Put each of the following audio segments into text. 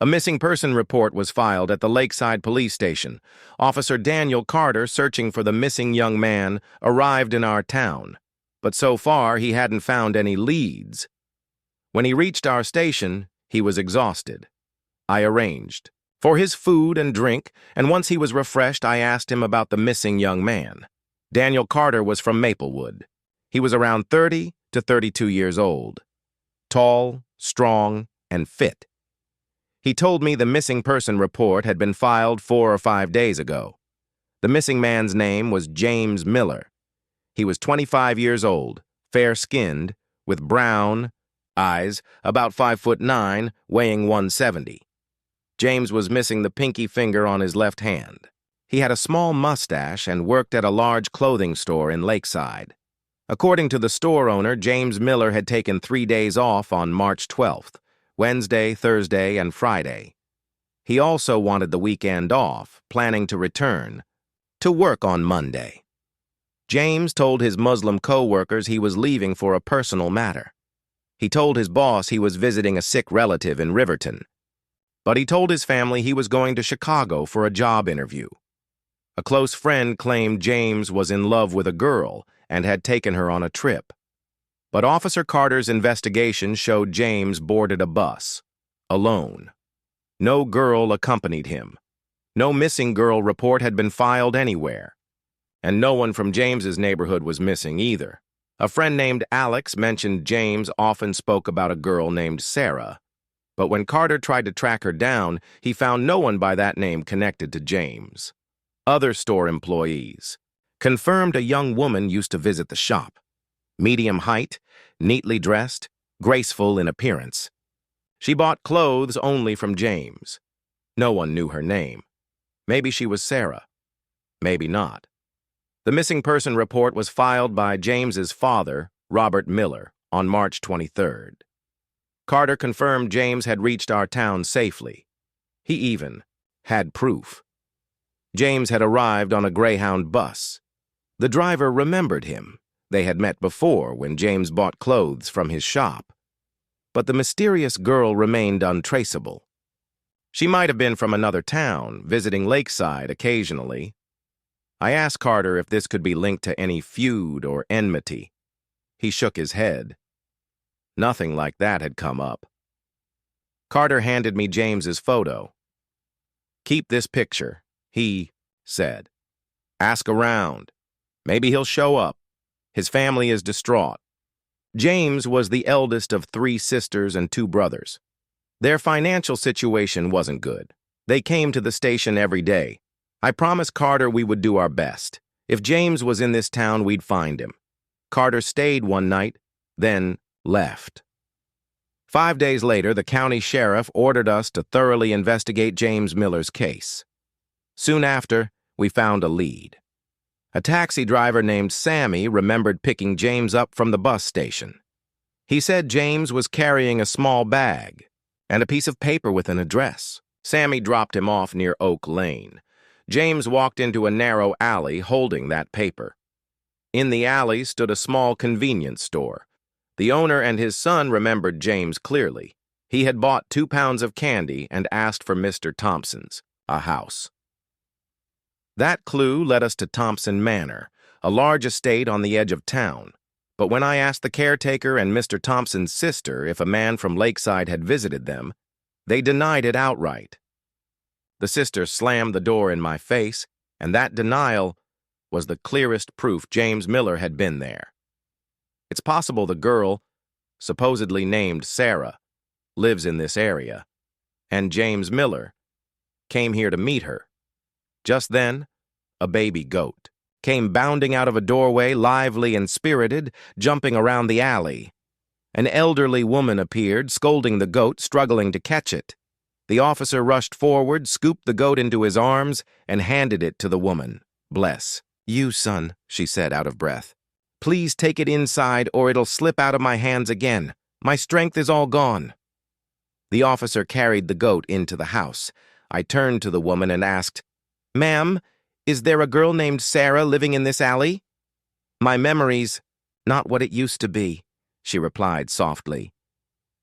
A missing person report was filed at the Lakeside Police Station. Officer Daniel Carter, searching for the missing young man, arrived in our town. But so far, he hadn't found any leads. When he reached our station, he was exhausted. I arranged for his food and drink, and once he was refreshed, I asked him about the missing young man. Daniel Carter was from Maplewood. He was around 30 to 32 years old. Tall, strong, and fit. He told me the missing person report had been filed 4 or 5 days ago. The missing man's name was James Miller. He was 25 years old, fair-skinned, with brown eyes, about 5'9", weighing 170. James was missing the pinky finger on his left hand. He had a small mustache and worked at a large clothing store in Lakeside. According to the store owner, James Miller had taken 3 days off on March 12th, Wednesday, Thursday, and Friday. He also wanted the weekend off, planning to return to work on Monday. James told his Muslim co-workers he was leaving for a personal matter. He told his boss he was visiting a sick relative in Riverton. But he told his family he was going to Chicago for a job interview. A close friend claimed James was in love with a girl and had taken her on a trip. But Officer Carter's investigation showed James boarded a bus, alone. No girl accompanied him. No missing girl report had been filed anywhere. And no one from James's neighborhood was missing either. A friend named Alex mentioned James often spoke about a girl named Sarah. But when Carter tried to track her down, he found no one by that name connected to James. Other store employees confirmed a young woman used to visit the shop. Medium height, neatly dressed, graceful in appearance. She bought clothes only from James. No one knew her name. Maybe she was Sarah. Maybe not. The missing person report was filed by James's father, Robert Miller, on March 23rd. Carter confirmed James had reached our town safely. He even had proof. James had arrived on a Greyhound bus. The driver remembered him. They had met before when James bought clothes from his shop. But the mysterious girl remained untraceable. She might have been from another town, visiting Lakeside occasionally. I asked Carter if this could be linked to any feud or enmity. He shook his head. Nothing like that had come up. Carter handed me James's photo. "Keep this picture," he said. "Ask around. Maybe he'll show up. His family is distraught." James was the eldest of 3 sisters and 2 brothers. Their financial situation wasn't good. They came to the station every day. I promised Carter we would do our best. If James was in this town, we'd find him. Carter stayed one night, then left. 5 days later, the county sheriff ordered us to thoroughly investigate James Miller's case. Soon after, we found a lead. A taxi driver named Sammy remembered picking James up from the bus station. He said James was carrying a small bag and a piece of paper with an address. Sammy dropped him off near Oak Lane. James walked into a narrow alley holding that paper. In the alley stood a small convenience store. The owner and his son remembered James clearly. He had bought 2 pounds of candy and asked for Mr. Thompson's, a house. That clue led us to Thompson Manor, a large estate on the edge of town. But when I asked the caretaker and Mr. Thompson's sister if a man from Lakeside had visited them, they denied it outright. The sister slammed the door in my face, and that denial was the clearest proof James Miller had been there. It's possible the girl, supposedly named Sarah, lives in this area, and James Miller came here to meet her. Just then, a baby goat came bounding out of a doorway, lively and spirited, jumping around the alley. An elderly woman appeared, scolding the goat, struggling to catch it. The officer rushed forward, scooped the goat into his arms, and handed it to the woman. "Bless you, son," she said out of breath. "Please take it inside or it'll slip out of my hands again. My strength is all gone." The officer carried the goat into the house. I turned to the woman and asked, "Ma'am, is there a girl named Sarah living in this alley?" "My memory's not what it used to be," she replied softly.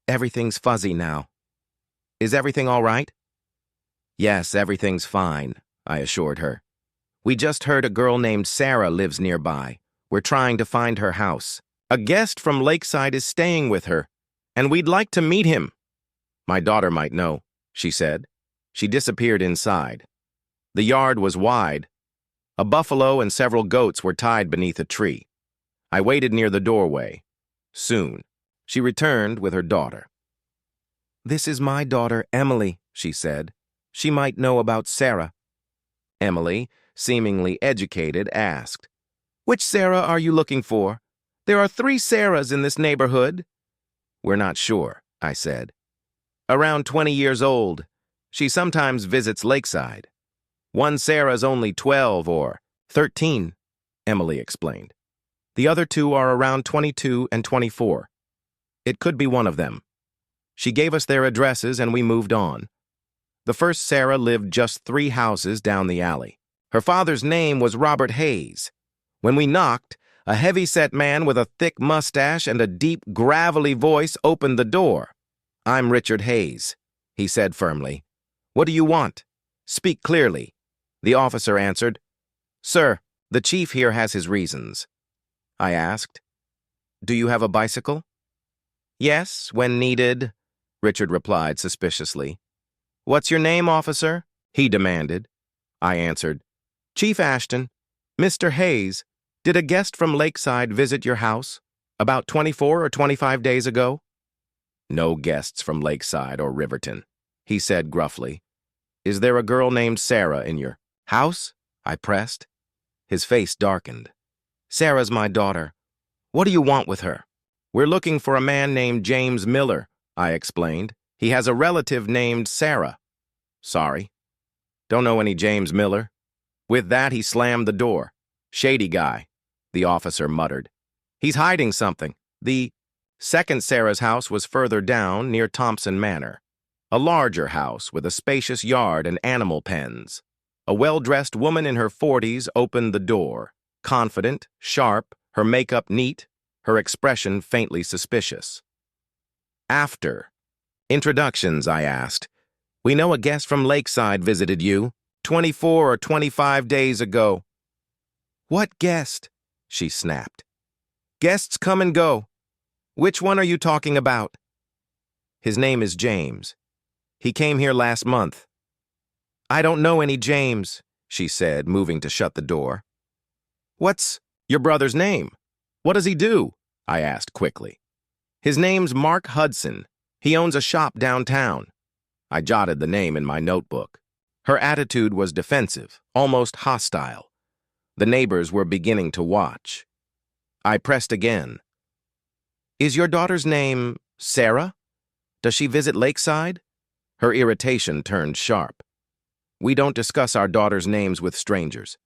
"Everything's fuzzy now." Is everything all right? Yes, everything's fine, I assured her. We just heard a girl named Sarah lives nearby. We're trying to find her house. A guest from Lakeside is staying with her, and we'd like to meet him. My daughter might know, she said. She disappeared inside. The yard was wide. A buffalo and several goats were tied beneath a tree. I waited near the doorway. Soon, she returned with her daughter. This is my daughter, Emily, she said. She might know about Sarah. Emily, seemingly educated, asked, Which Sarah are you looking for? There are 3 Sarahs in this neighborhood. We're not sure, I said. Around 20 years old. She sometimes visits Lakeside. One Sarah's only 12 or 13, Emily explained. The other 2 are around 22 and 24. It could be one of them. She gave us their addresses and we moved on. The first Sarah lived just 3 houses down the alley. Her father's name was Robert Hayes. When we knocked, a heavy-set man with a thick mustache and a deep, gravelly voice opened the door. I'm Richard Hayes, he said firmly. What do you want? Speak clearly. The officer answered. Sir, the chief here has his reasons. I asked. Do you have a bicycle? Yes, when needed, Richard replied suspiciously. What's your name, officer? He demanded. I answered. Chief Ashton, Mr. Hayes, did a guest from Lakeside visit your house about 24 or 25 days ago? No guests from Lakeside or Riverton, he said gruffly. Is there a girl named Sarah in your house? I pressed. His face darkened. Sarah's my daughter. What do you want with her? We're looking for a man named James Miller, I explained. He has a relative named Sarah. Sorry. Don't know any James Miller. With that, he slammed the door. Shady guy, the officer muttered. He's hiding something. The second Sarah's house was further down near Thompson Manor. A larger house with a spacious yard and animal pens. A well-dressed woman in her 40s opened the door, confident, sharp, her makeup neat, her expression faintly suspicious. After introductions, I asked. We know a guest from Lakeside visited you 24 or 25 days ago. What guest? She snapped. Guests come and go. Which one are you talking about? His name is James. He came here last month. I don't know any James, she said, moving to shut the door. What's your brother's name? What does he do? I asked quickly. His name's Mark Hudson. He owns a shop downtown. I jotted the name in my notebook. Her attitude was defensive, almost hostile. The neighbors were beginning to watch. I pressed again. Is your daughter's name Sarah? Does she visit Lakeside? Her irritation turned sharp. We don't discuss our daughter's names with strangers.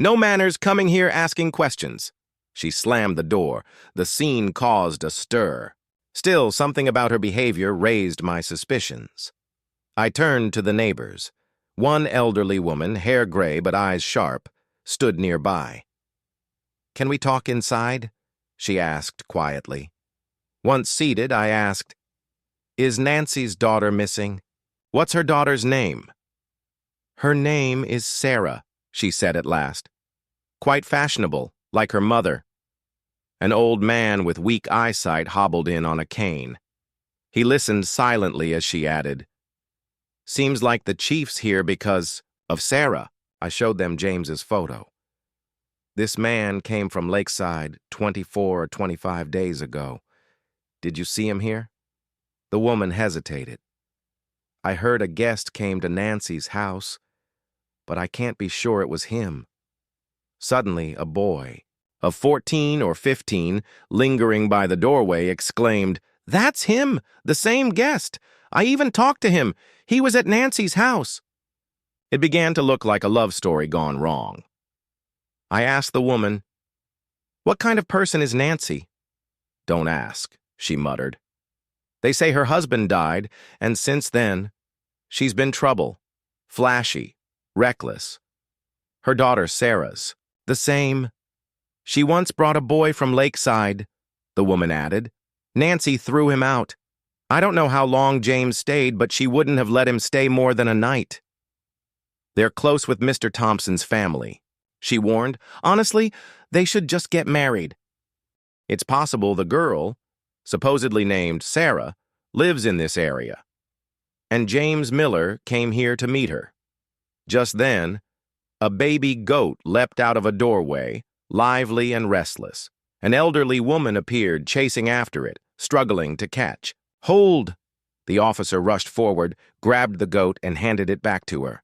No manners coming here asking questions. She slammed the door. The scene caused a stir. Still, something about her behavior raised my suspicions. I turned to the neighbors. One elderly woman, hair gray but eyes sharp, stood nearby. Can we talk inside? She asked quietly. Once seated, I asked, Is Nancy's daughter missing? What's her daughter's name? Her name is Sarah, she said at last. Quite fashionable, like her mother. An old man with weak eyesight hobbled in on a cane. He listened silently as she added, Seems like the chief's here because of Sarah. I showed them James's photo. This man came from Lakeside 24 or 25 days ago. Did you see him here? The woman hesitated. I heard a guest came to Nancy's house, but I can't be sure it was him. Suddenly, a boy, of 14 or 15, lingering by the doorway, exclaimed, That's him, the same guest. I even talked to him. He was at Nancy's house. It began to look like a love story gone wrong. I asked the woman, What kind of person is Nancy? Don't ask, she muttered. They say her husband died, and since then, she's been trouble, flashy, reckless. Her daughter Sarah's, the same. She once brought a boy from Lakeside, the woman added. Nancy threw him out. I don't know how long James stayed, but she wouldn't have let him stay more than a night. They're close with Mr. Thompson's family, she warned. Honestly, they should just get married. It's possible the girl, supposedly named Sarah, lives in this area, and James Miller came here to meet her. Just then, a baby goat leapt out of a doorway, lively and restless. An elderly woman appeared, chasing after it, struggling to catch. "Hold!" The officer rushed forward, grabbed the goat, and handed it back to her.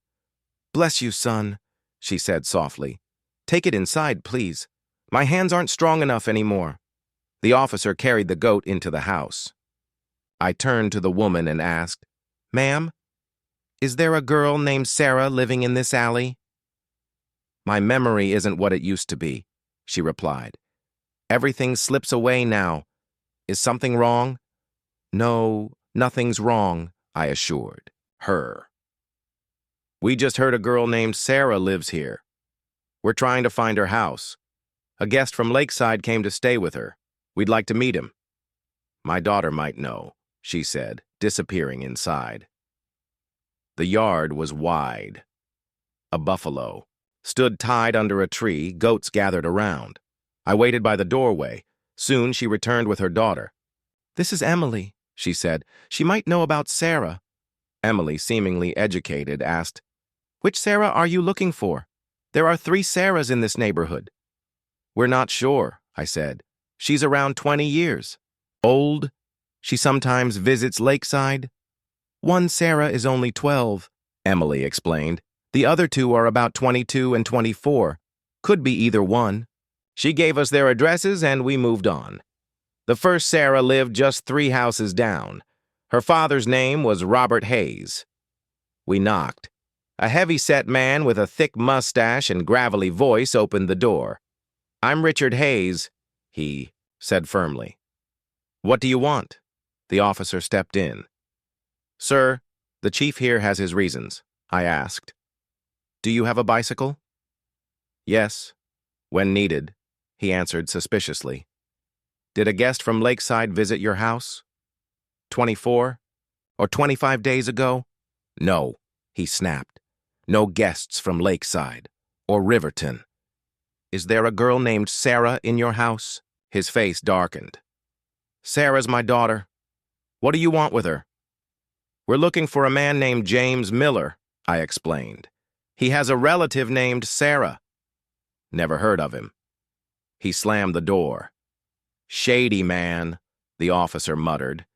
"Bless you, son," she said softly. "Take it inside, please. My hands aren't strong enough anymore." The officer carried the goat into the house. I turned to the woman and asked, "Ma'am, is there a girl named Sarah living in this alley?" "My memory isn't what it used to be," she replied. "Everything slips away now. Is something wrong?" "No, nothing's wrong," I assured her. "We just heard a girl named Sarah lives here. We're trying to find her house. A guest from Lakeside came to stay with her. We'd like to meet him." "My daughter might know," she said, disappearing inside. The yard was wide. A buffalo stood tied under a tree, goats gathered around. I waited by the doorway. Soon she returned with her daughter. "This is Emily," she said. "She might know about Sarah." Emily, seemingly educated, asked, "Which Sarah are you looking for? There are 3 Sarahs in this neighborhood." "We're not sure," I said. "She's around 20 years. Old. She sometimes visits Lakeside." "One Sarah is only 12, Emily explained. "The other 2 are about 22 and 24. Could be either one." She gave us their addresses and we moved on. The first Sarah lived just 3 houses down. Her father's name was Robert Hayes. We knocked. A heavy-set man with a thick mustache and gravelly voice opened the door. "I'm Richard Hayes," he said firmly. "What do you want?" The officer stepped in. "Sir, the chief here has his reasons," I asked. "Do you have a bicycle?" "Yes, when needed," he answered suspiciously. "Did a guest from Lakeside visit your house? 24 or 25 days ago?" "No," he snapped. "No guests from Lakeside or Riverton." "Is there a girl named Sarah in your house?" His face darkened. "Sarah's my daughter. What do you want with her?" "We're looking for a man named James Miller," I explained. "He has a relative named Sarah." "Never heard of him." He slammed the door. "Shady man," the officer muttered.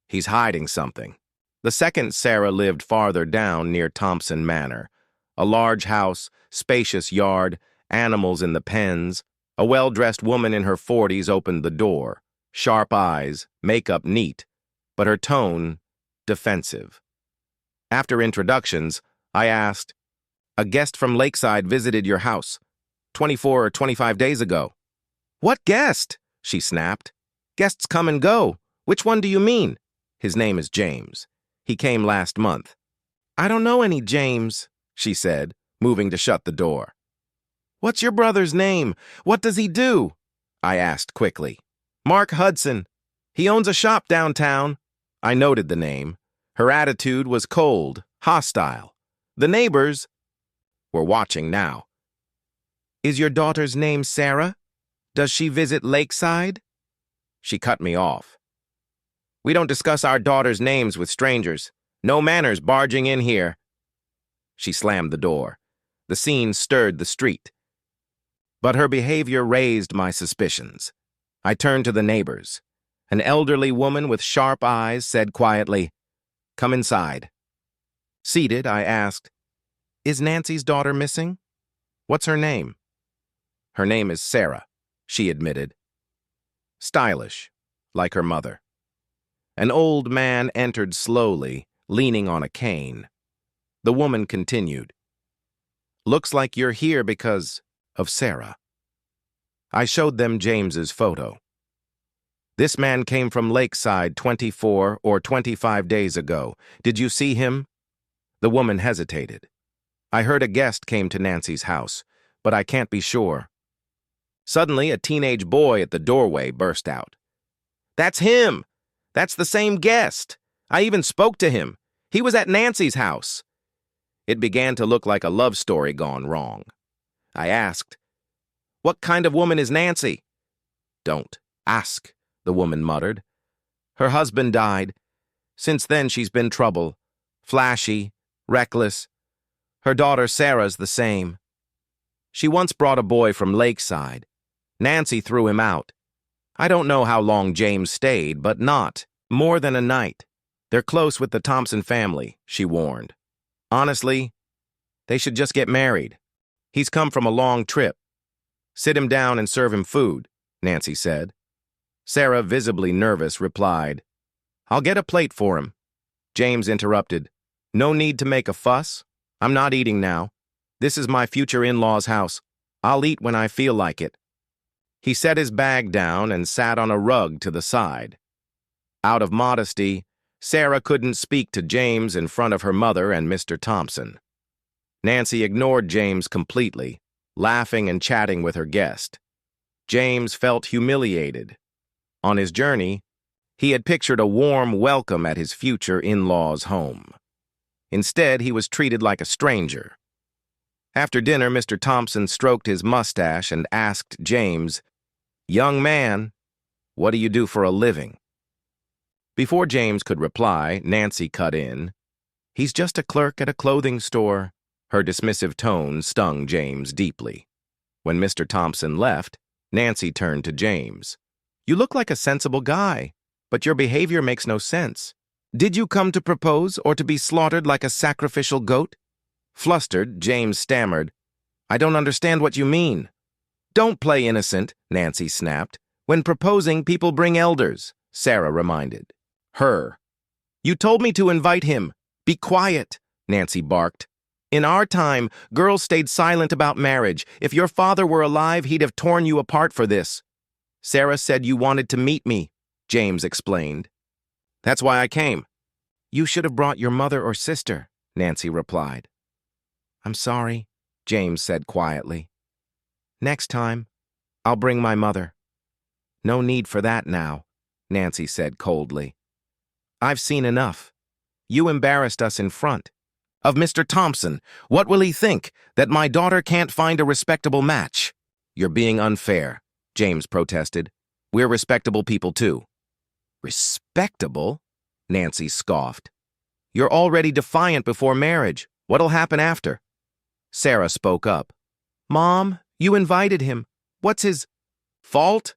"He's hiding something." The second Sarah lived farther down near Thompson Manor. A large house, spacious yard, animals in the pens. A well-dressed woman in her 40s opened the door. Sharp eyes, makeup neat, but her tone defensive. After introductions, I asked, "A guest from Lakeside visited your house 24 or 25 days ago." "What guest?" she snapped. "Guests come and go. Which one do you mean?" "His name is James. He came last month." "I don't know any James," she said, moving to shut the door. "What's your brother's name? What does he do?" I asked quickly. "Mark Hudson. He owns a shop downtown." I noted the name. Her attitude was cold, hostile. The neighbors were watching now. "Is your daughter's name Sarah? Does she visit Lakeside?" She cut me off. "We don't discuss our daughters' names with strangers. No manners barging in here." She slammed the door. The scene stirred the street. But her behavior raised my suspicions. I turned to the neighbors. An elderly woman with sharp eyes said quietly, "Come inside." Seated, I asked, "Is Nancy's daughter missing? What's her name?" "Her name is Sarah," she admitted. "Stylish, like her mother." An old man entered slowly, leaning on a cane. The woman continued, "Looks like you're here because of Sarah." I showed them James's photo. "This man came from Lakeside 24 or 25 days ago. Did you see him?" The woman hesitated. "I heard a guest came to Nancy's house, but I can't be sure." Suddenly, a teenage boy at the doorway burst out. "That's him! That's the same guest. I even spoke to him. He was at Nancy's house. It began to look like a love story gone wrong. I asked, "What kind of woman is Nancy?" "Don't ask," the woman muttered. "Her husband died. Since then she's been trouble. Flashy, reckless. Her daughter Sarah's the same. She once brought a boy from Lakeside. Nancy threw him out. I don't know how long James stayed, but not more than a night. They're close with the Thompson family," she warned. "Honestly, they should just get married. He's come from a long trip. Sit him down and serve him food," Nancy said. Sarah, visibly nervous, replied, "I'll get a plate for him." James interrupted. "No need to make a fuss. I'm not eating now. This is my future in-law's house. I'll eat when I feel like it." He set his bag down and sat on a rug to the side. Out of modesty, Sarah couldn't speak to James in front of her mother and Mr. Thompson. Nancy ignored James completely, laughing and chatting with her guest. James felt humiliated. On his journey, he had pictured a warm welcome at his future in-law's home. Instead, he was treated like a stranger. After dinner, Mr. Thompson stroked his mustache and asked James, "Young man, what do you do for a living?" Before James could reply, Nancy cut in. "He's just a clerk at a clothing store." Her dismissive tone stung James deeply. When Mr. Thompson left, Nancy turned to James. "You look like a sensible guy, but your behavior makes no sense. Did you come to propose or to be slaughtered like a sacrificial goat?" Flustered, James stammered, "I don't understand what you mean." "Don't play innocent," Nancy snapped. "When proposing, people bring elders," Sarah reminded her. "You told me to invite him. Be quiet," Nancy barked. "In our time, girls stayed silent about marriage. If your father were alive, he'd have torn you apart for this." "Sarah said you wanted to meet me," James explained. "That's why I came." "You should have brought your mother or sister," Nancy replied. "I'm sorry," James said quietly. "Next time, I'll bring my mother." "No need for that now," Nancy said coldly. "I've seen enough. You embarrassed us in front of Mr. Thompson. What will he think? That my daughter can't find a respectable match?" "You're being unfair," James protested. "We're respectable people too." "Respectable?" Nancy scoffed. "You're already defiant before marriage. What'll happen after?" Sarah spoke up. "Mom, you invited him. What's his fault?"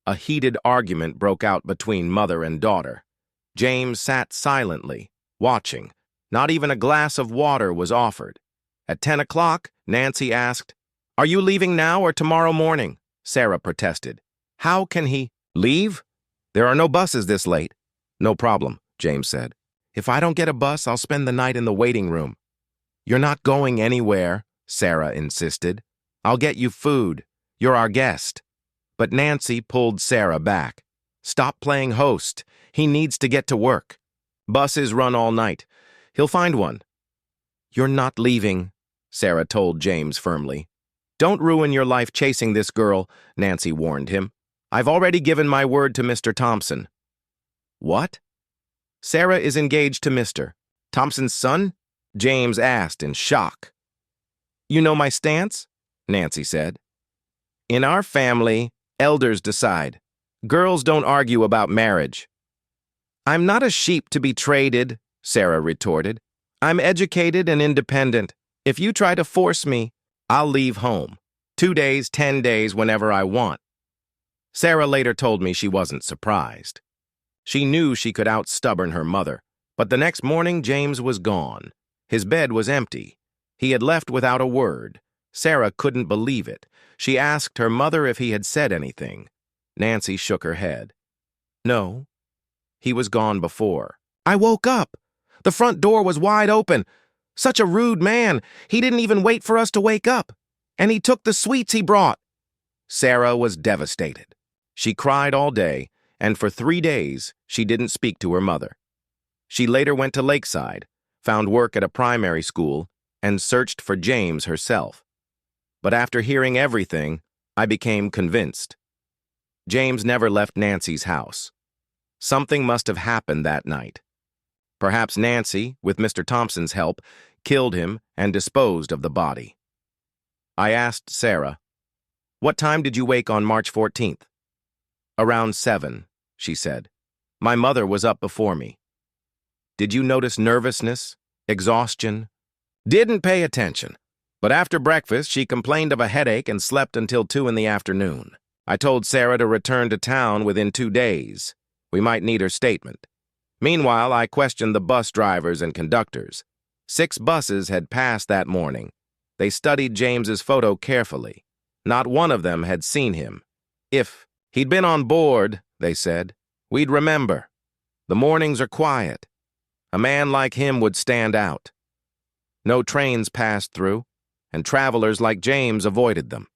A heated argument broke out between mother and daughter. James sat silently, watching. Not even a glass of water was offered. At 10 o'clock, Nancy asked, "Are you leaving now or tomorrow morning?" Sarah protested. "How can he leave? There are no buses this late." "No problem," James said. "If I don't get a bus, I'll spend the night in the waiting room." "You're not going anywhere," Sarah insisted. "I'll get you food. You're our guest." But Nancy pulled Sarah back. "Stop playing host. He needs to get to work. Buses run all night. He'll find one." "You're not leaving," Sarah told James firmly. "Don't ruin your life chasing this girl," Nancy warned him. "I've already given my word to Mr. Thompson." "What?" "Sarah is engaged to Mr. Thompson's son?" James asked in shock. "You know my stance?" Nancy said. "In our family, elders decide. Girls don't argue about marriage." "I'm not a sheep to be traded," Sarah retorted. "I'm educated and independent. If you try to force me, I'll leave home. 2 days, 10 days, whenever I want." Sarah later told me she wasn't surprised. She knew she could out-stubborn her mother, but the next morning James was gone. His bed was empty. He had left without a word. Sarah couldn't believe it. She asked her mother if he had said anything. Nancy shook her head. "No, he was gone before. I woke up. The front door was wide open. Such a rude man. He didn't even wait for us to wake up. And he took the sweets he brought." Sarah was devastated. She cried all day, and for 3 days she didn't speak to her mother. She later went to Lakeside, found work at a primary school, and searched for James herself. But after hearing everything, I became convinced. James never left Nancy's house. Something must have happened that night. Perhaps Nancy, with Mr. Thompson's help, killed him and disposed of the body. I asked Sarah, "What time did you wake on March 14th? "Around 7, she said. "My mother was up before me." "Did you notice nervousness, exhaustion?" "Didn't pay attention. But after breakfast, she complained of a headache and slept until 2 in the afternoon. I told Sarah to return to town within 2 days. We might need her statement. Meanwhile, I questioned the bus drivers and conductors. 6 buses had passed that morning. They studied James's photo carefully. Not one of them had seen him. If he'd been on board, they said, we'd remember. The mornings are quiet. A man like him would stand out. No trains passed through, and travelers like James avoided them.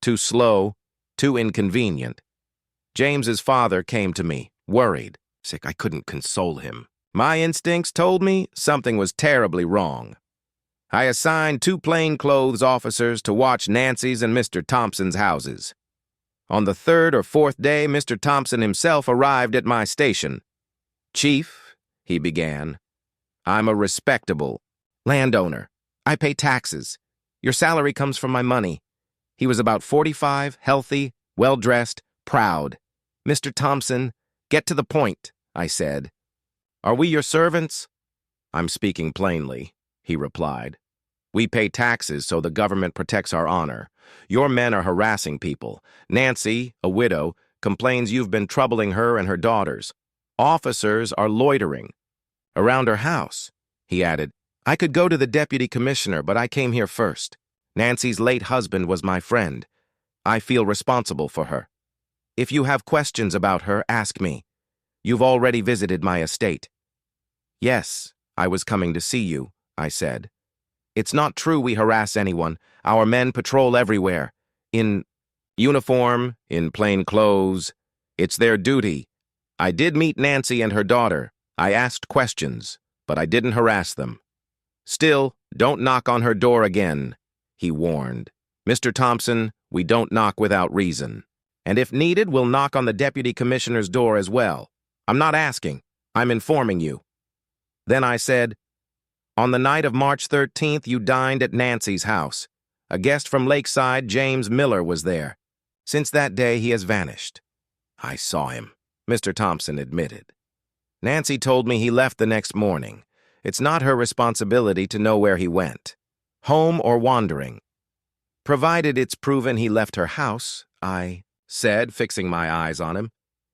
Too slow, too inconvenient. James's father came to me, worried, sick. I couldn't console him. My instincts told me something was terribly wrong. I assigned 2 plainclothes officers to watch Nancy's and Mr. Thompson's houses. On the 3rd or 4th day, Mr. Thompson himself arrived at my station. "Chief," he began, "I'm a respectable landowner. I pay taxes. Your salary comes from my money." He was about 45, healthy, well-dressed, proud. "Mr. Thompson, get to the point," I said. "Are we your servants?" "I'm speaking plainly," he replied. "We pay taxes so the government protects our honor. Your men are harassing people. Nancy, a widow, complains you've been troubling her and her daughters. Officers are loitering around her house," he added. "I could go to the deputy commissioner, but I came here first. Nancy's late husband was my friend. I feel responsible for her. If you have questions about her, ask me. You've already visited my estate." "Yes, I was coming to see you," I said. "It's not true we harass anyone. Our men patrol everywhere. In uniform, in plain clothes. It's their duty. I did meet Nancy and her daughter. I asked questions, but I didn't harass them. Still, don't knock on her door again," he warned. "Mr. Thompson, we don't knock without reason. And if needed, we'll knock on the deputy commissioner's door as well. I'm not asking. I'm informing you." Then I said, "On the night of March 13th, you dined at Nancy's house. A guest from Lakeside, James Miller, was there. Since that day, he has vanished." "I saw him," Mr. Thompson admitted. "Nancy told me he left the next morning. It's not her responsibility to know where he went, home or wandering. Provided it's proven he left her house," I said, fixing my eyes on him.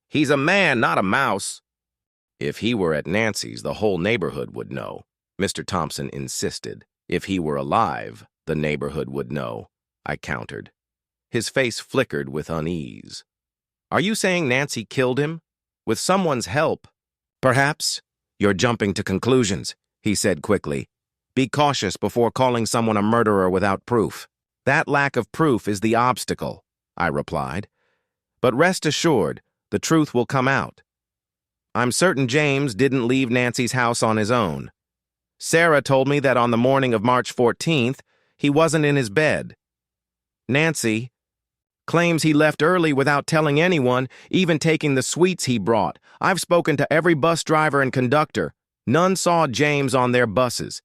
"He's a man, not a mouse." "If he were at Nancy's, the whole neighborhood would know," Mr. Thompson insisted. "If he were alive, the neighborhood would know," I countered. His face flickered with unease. "Are you saying Nancy killed him? With someone's help?" "Perhaps. You're jumping to conclusions," he said quickly. "Be cautious before calling someone a murderer without proof. That lack of proof is the obstacle," I replied. "But rest assured, the truth will come out. I'm certain James didn't leave Nancy's house on his own. Sarah told me that on the morning of March 14th, he wasn't in his bed. Nancy claims he left early without telling anyone, even taking the sweets he brought. I've spoken to every bus driver and conductor. None saw James on their buses.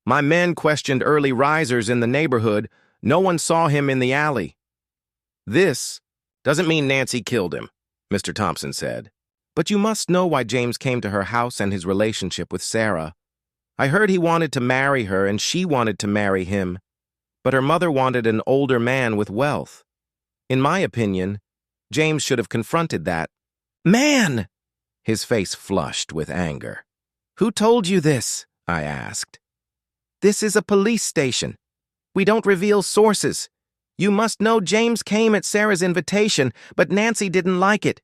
My men questioned early risers in the neighborhood. No one saw him in the alley." "This doesn't mean Nancy killed him," Mr. Thompson said. "But you must know why James came to her house and his relationship with Sarah. I heard he wanted to marry her and she wanted to marry him, but her mother wanted an older man with wealth. In my opinion, James should have confronted that man." His face flushed with anger. "Who told you this?" I asked. "This is a police station. We don't reveal sources. You must know James came at Sarah's invitation, but Nancy didn't like it.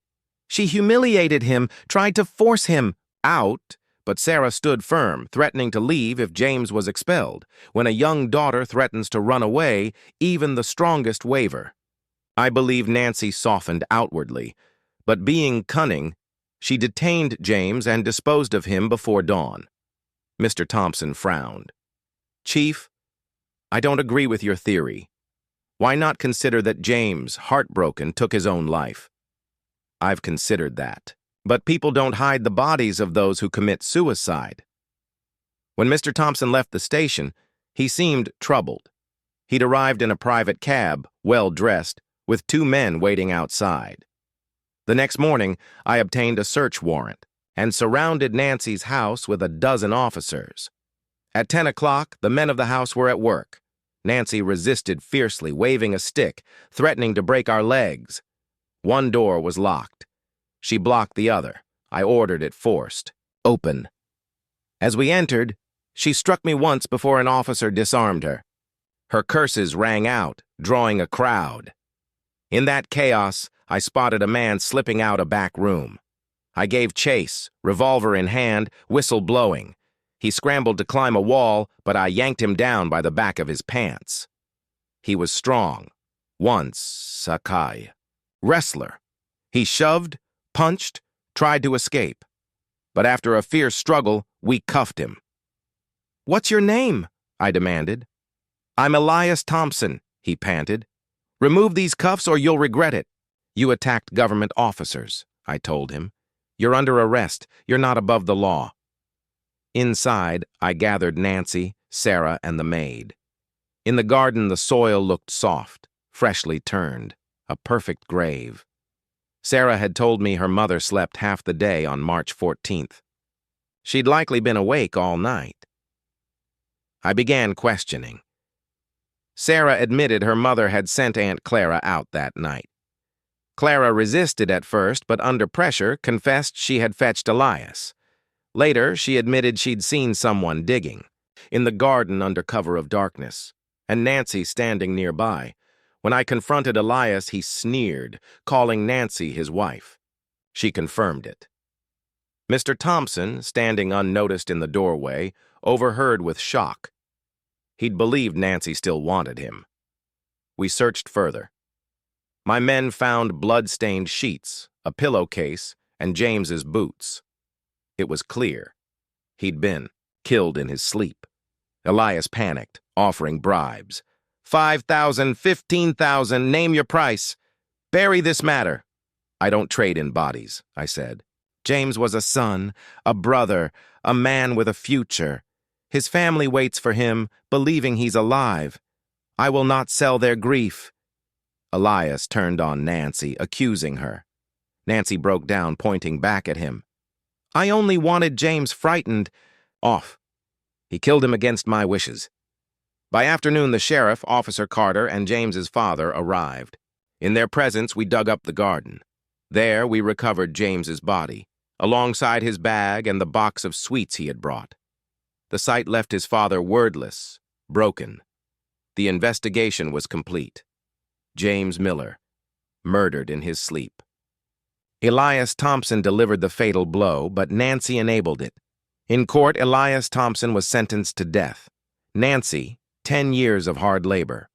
She humiliated him, tried to force him out, but Sarah stood firm, threatening to leave if James was expelled. When a young daughter threatens to run away, even the strongest waver. I believe Nancy softened outwardly, but being cunning, she detained James and disposed of him before dawn." Mr. Thompson frowned. "Chief, I don't agree with your theory. Why not consider that James, heartbroken, took his own life?" "I've considered that," But people don't hide the bodies of those who commit suicide. When Mr. Thompson left the station, he seemed troubled. He'd arrived in a private cab, well-dressed, with 2 men waiting outside. The next morning, I obtained a search warrant and surrounded Nancy's house with a dozen officers. At 10 o'clock, the men of the house were at work. Nancy resisted fiercely, waving a stick, threatening to break our legs. One door was locked. She blocked the other. I ordered it forced. Open. As we entered, she struck me once before an officer disarmed her. Her curses rang out, drawing a crowd. In that chaos, I spotted a man slipping out a back room. I gave chase, revolver in hand, whistle blowing. He scrambled to climb a wall, but I yanked him down by the back of his pants. He was strong. Once, Sakai. Wrestler. He shoved, punched, tried to escape. But after a fierce struggle, we cuffed him. "What's your name?" I demanded. "I'm Elias Thompson," he panted. "Remove these cuffs or you'll regret it." "You attacked government officers," I told him. "You're under arrest. You're not above the law." Inside, I gathered Nancy, Sarah, and the maid. In the garden, the soil looked soft, freshly turned, a perfect grave. Sarah had told me her mother slept half the day on March 14th. She'd likely been awake all night. I began questioning. Sarah admitted her mother had sent Aunt Clara out that night. Clara resisted at first, but under pressure confessed she had fetched Elias. Later, she admitted she'd seen someone digging, in the garden under cover of darkness, and Nancy standing nearby. When I confronted Elias, he sneered, calling Nancy his wife. She confirmed it. Mr. Thompson, standing unnoticed in the doorway, overheard with shock. He'd believed Nancy still wanted him. We searched further. My men found blood-stained sheets, a pillowcase, and James's boots. It was clear. He'd been killed in his sleep. Elias panicked, offering bribes. 5,000, 15,000, name your price. Bury this matter. I don't trade in bodies, I said. James was a son, a brother, a man with a future. His family waits for him, believing he's alive. I will not sell their grief. Elias turned on Nancy, accusing her. Nancy broke down, pointing back at him. I only wanted James frightened. Off. He killed him against my wishes. By afternoon, the sheriff, Officer Carter, and James's father arrived. In their presence, we dug up the garden. There, we recovered James's body, alongside his bag and the box of sweets he had brought. The sight left his father wordless, broken. The investigation was complete. James Miller, murdered in his sleep. Elias Thompson delivered the fatal blow, but Nancy enabled it. In court, Elias Thompson was sentenced to death. Nancy, 10 years of hard labor.